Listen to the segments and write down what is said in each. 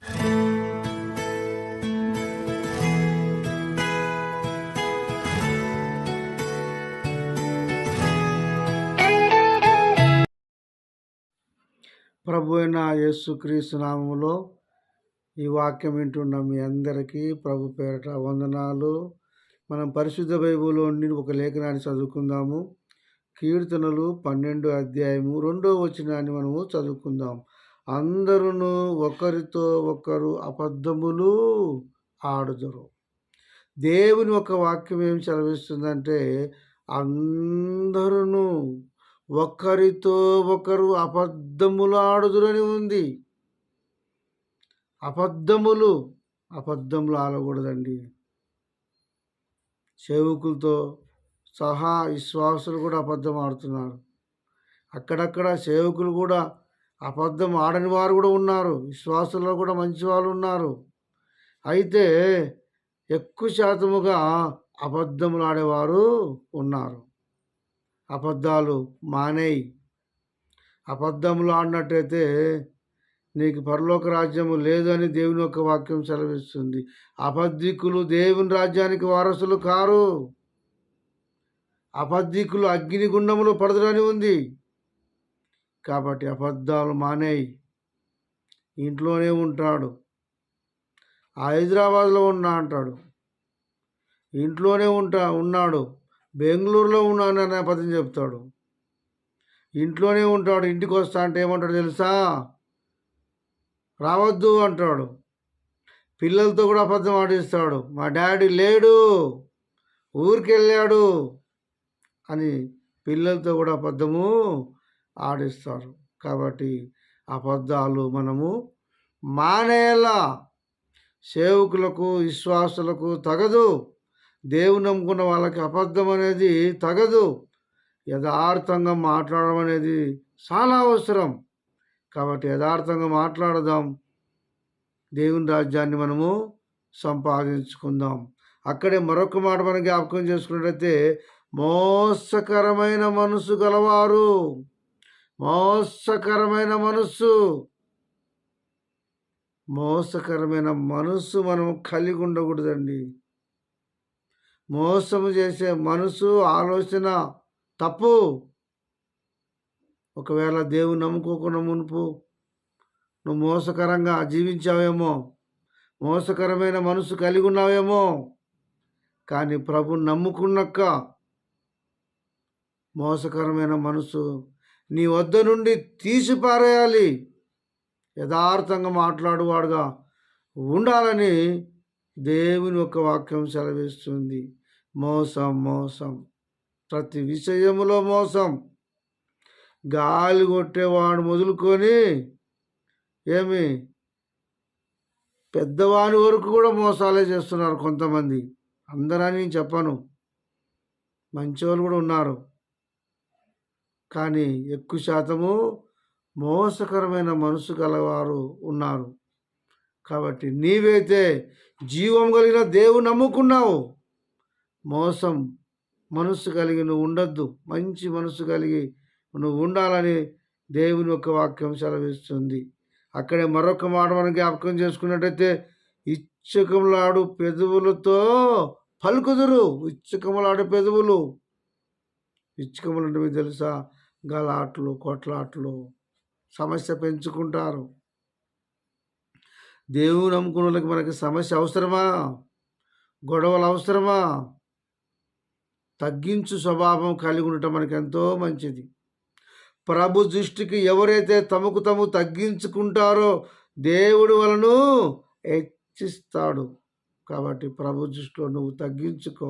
ప్రభు అయిన యేసుక్రీస్తు నామములో ఈ వాక్యం వింటున్న మీ అందరికీ ప్రభు పేరట వందనాలు. మనం పరిశుద్ధ బైబిల్లోని ఒక లేఖనాన్ని చదువుకుందాము. కీర్తనలు 12 అధ్యాయము 2వ వచనాన్ని మనము చదువుకుందాం. అందరూ ఒకరితో ఒకరు అబద్ధములు ఆడుదురు. దేవుని ఒక వాక్యం ఏం సెలవిస్తుందంటే, అందరూ ఒకరితో ఒకరు అబద్ధములు ఆడుదురని ఉంది. అబద్ధములు ఆడకూడదండి. సేవకులతో సహా విశ్వాసులు కూడా అబద్ధం ఆడుతున్నారు. అక్కడక్కడ సేవకులు కూడా అబద్ధం ఆడని వారు కూడా ఉన్నారు. విశ్వాసుల్లో కూడా మంచి వాళ్ళు ఉన్నారు. అయితే ఎక్కువ శాతముగా అబద్ధములు ఆడేవారు ఉన్నారు. అబద్ధాలు మానేయి. అబద్ధములు ఆడినట్టయితే నీకు పరలోక రాజ్యము లేదు అని దేవుని యొక్క వాక్యం సెలవిస్తుంది. అబద్ధికులు దేవుని రాజ్యానికి వారసులు కారు. అబద్ధికులు అగ్నిగుండములో పడదురని ఉంది. కాబట్టి అబద్ధాలు మానేయి. ఇంట్లోనే ఉంటాడు, హైదరాబాద్లో అంటాడు, ఇంట్లోనే ఉన్నాడు, బెంగళూరులో ఉన్నానని అబద్ధం చెప్తాడు. ఇంట్లోనే ఉంటాడు, ఇంటికి వస్తా అంటే ఏమంటాడు తెలుసా? రావద్దు అంటాడు. పిల్లలతో కూడా అబద్ధం ఆడిస్తాడు. మా డాడీ లేడు, ఊరికి వెళ్ళాడు అని పిల్లలతో కూడా అబద్ధము ఆడిస్తారు. కాబట్టి అబద్ధాలు మనము మానేయాలా. సేవకులకు విశ్వాసులకు తగదు. దేవుని నమ్ముకున్న వాళ్ళకి అబద్ధం అనేది తగదు. యథార్థంగా మాట్లాడడం అనేది చాలా అవసరం. కాబట్టి యథార్థంగా మాట్లాడదాం. దేవుని రాజ్యాన్ని మనము సంపాదించుకుందాం. అక్కడే మరొక మాట మనం జ్ఞాపకం చేసుకున్నట్లయితే, మోసకరమైన మనసు గలవారు. మోసకరమైన మనసు మనం కలిగి ఉండకూడదండి. మోసము చేసే మనసు ఆలోచన తప్పు. ఒకవేళ దేవుని నమ్ముకోకుండా మునుపు నువ్వు మోసకరంగా జీవించావేమో, మోసకరమైన మనసు కలిగి ఉన్నావేమో. కానీ ప్రభుని నమ్ముకున్నాక మోసకరమైన మనసు నీ వద్ద నుండి తీసిపారేయాలి. యథార్థంగా మాట్లాడువాడుగా ఉండాలని దేవుని యొక్క వాక్యం సెలవిస్తుంది. మోసం ప్రతి విషయములో మోసం. గాలి కొట్టేవాడు మొదలుకొని పెద్దవాని వరకు కూడా మోసాలే చేస్తున్నారు కొంతమంది. అందరని చెప్పను, మంచి వాళ్ళు కూడా ఉన్నారు. కానీ ఎక్కువ శాతము మోసకరమైన మనసు గలవారు ఉన్నారు. కాబట్టి నీవైతే జీవం కలిగిన దేవుని నమ్ముకున్నావు, మోసం మనసు కలిగి నువ్వు ఉండొద్దు. మంచి మనసు కలిగి నువ్వు ఉండాలని దేవుని యొక్క వాక్యం సెలవిస్తుంది. అక్కడే మరొక మాట మనం జ్ఞాపకం చేసుకున్నట్టయితే, ఇచ్చకములాడు పెదవులతో పలుకుదురు. ఇచ్చకములాడు పెదవులు. ఇచ్చకములు అంటే మీకు తెలుసా? గలాట్లు, కొట్లాట్లు, సమస్య పెంచుకుంటారు. దేవుని నమ్ముకున్న వాళ్ళకి మనకి సమస్య అవసరమా? గొడవలు అవసరమా? తగ్గించు స్వభావం కలిగి ఉండటం మనకి ఎంతో మంచిది. ప్రభు దృష్టికి ఎవరైతే తమకు తాము తగ్గించుకుంటారో దేవుడు వాళ్ళను హెచ్చిస్తాడు. కాబట్టి ప్రభు దృష్టిలో నువ్వు తగ్గించుకో.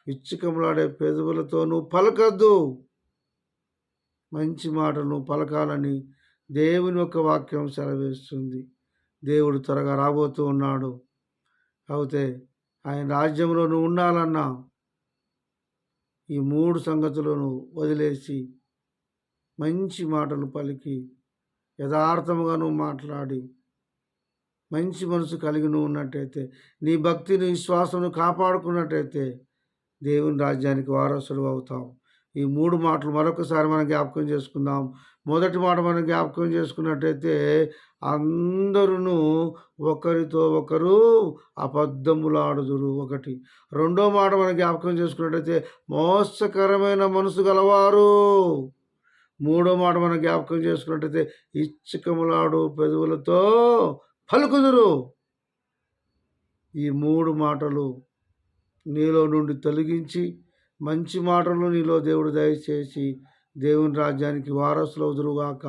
ఇచ్చకములాడే పెదవులతో నువ్వు పలకద్దు. మంచి మాటలు నువ్వు పలకాలని దేవుని యొక్క వాక్యం సెలవిస్తుంది. దేవుడు త్వరగా రాబోతూ ఉన్నాడు. అయితే ఆయన రాజ్యంలో నువ్వు ఉండాలన్నా ఈ 3 సంగతులను వదిలేసి మంచి మాటలు పలికి యథార్థముగా నువ్వు మాట్లాడి మంచి మనసు కలిగి నువ్వు ఉన్నట్టయితే, నీ భక్తిని విశ్వాసమును కాపాడుకున్నట్టయితే దేవుని రాజ్యానికి వారసుడు అవుతావు. ఈ 3 మాటలు మరొకసారి మనం జ్ఞాపకం చేసుకుందాం. మొదటి మాట మనం జ్ఞాపకం చేసుకున్నట్టయితే, అందరును ఒకరితో ఒకరు అబద్ధములాడుదురు. ఒకటి. రెండో మాట మనం జ్ఞాపకం చేసుకున్నట్టయితే మోసకరమైన మనసు గలవారు. మూడో మాట మనం జ్ఞాపకం చేసుకున్నట్టయితే ఇచ్చకములాడు పెదవులతో పలుకుదురు. ఈ 3 మాటలు నీలో నుండి తొలగించి మంచి మాటలు నీలో దేవుడు దయచేసి దేవుని రాజ్యానికి వారసులవుదురుగాక.